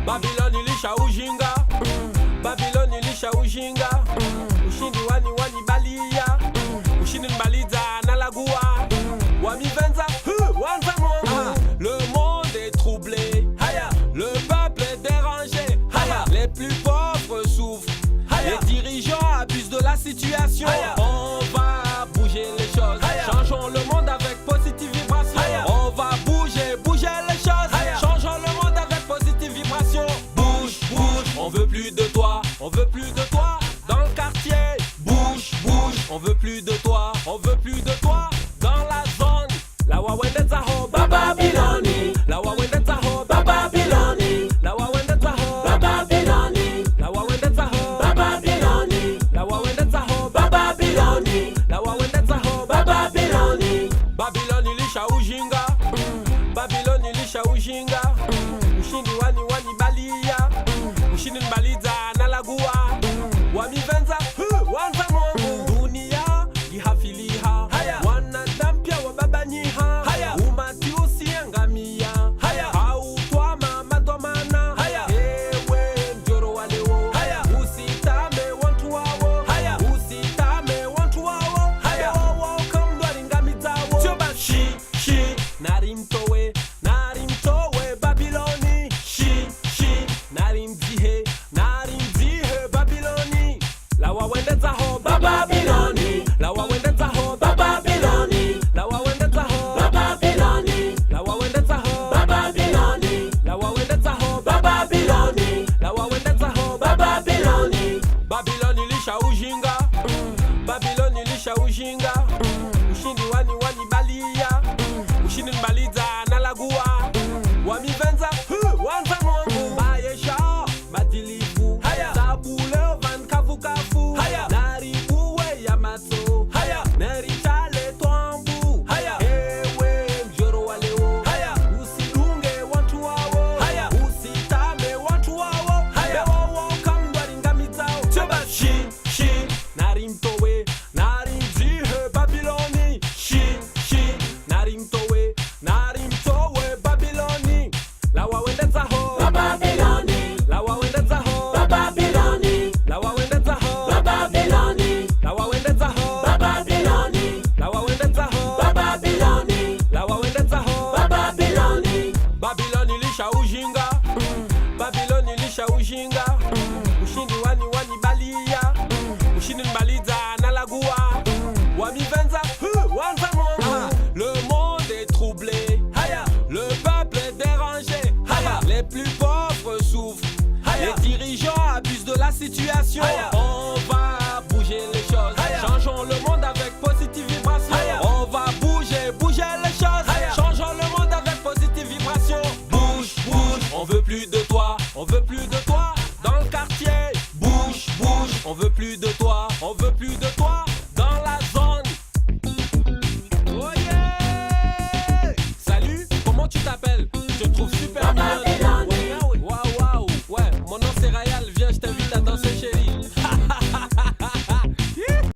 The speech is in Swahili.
Babylon ilisha ujinga, Babylon ilisha ujinga. Ushindi wani balia, ushindi mbaliza nalagua. Wamivenza, wanza mwangu. Le monde est troublé, le peuple est dérangé. Les plus pauvres souffrent, les dirigeants abusent de la situation. On va bouger les choses, changeons le monde avec positive vibration. On va bouger les choses, changeons le monde avec positive vibration. Bouge, on veut plus de toi, on veut plus de toi dans le quartier. Bouge, on veut plus de toi, on veut plus de toi dans la zone. La wawendeza ho Babyloni, la wawendeza ho Babyloni, la wawendeza ho Babyloni, la wawendeza ho Babyloni, la wawendeza ho Babyloni, la wawendeza ho Babyloni. Babylon ilisha ujinga, Babylon ilisha ujinga. Ushindi wani balia, ushindi mbaliza nalagua. Wamivenza, wanza mwangu. Dunia ihafiliha, wanadamu pia wababanyiha. Umati usiangamia, hautwama madomana. Ewe mjoro wa leo, usitame wantu wawo, usitame wantu wawo. Wawo kamdwari ngamizawo. Choba shi, narimtowe Babyloni. Shi, narimzihe Babyloni. La wawendeza ho Babyloni, la wawendeza ho Babyloni, la wawendeza ho Babyloni, la wawendeza ho Babyloni, la wawendeza ho Babyloni, la wawendeza ho Babyloni. Babylon ilisha ujinga, Babylon ilisha ujinga. Ushindi wani balia, ushindi mbaliza nalagua. Wamivenza, wanza mwangu. Maisha madilifu, sabule van kavukafu. Naribuwe ya maso, neritale twambu. Ewe mjoro wa leo, usidunge wantu wawo, usitame wantu wawo. Wawo kamdwari ngamizao. Choba shi, narimtowe narimzihe Babyloni. Shi, narimtowe Babyloni. La wawendeza ho Babyloni, la wawendeza ho Babyloni, la wawendeza ho Babyloni, la wawendeza ho Babyloni, la wawendeza ho Babyloni, la wawendeza ho Babyloni. Babylon ilisha ujinga, Babylon ilisha ujinga. Ushindi wani balia, ushindi mbaliza nalagua. Wamivenza, wanza mwangu. Le monde est troublé, le peuple est dérangé. Les plus pauvres souffrent, les dirigeants abusent de la situation. On va bouger les choses, changeons le monde avec positive vibration. On va bouger les choses, changeons le monde avec positive vibration. Bouge, on veut plus de toi, on veut plus de toi dans le quartier. Bouge, on veut plus de toi, on veut plus de toi.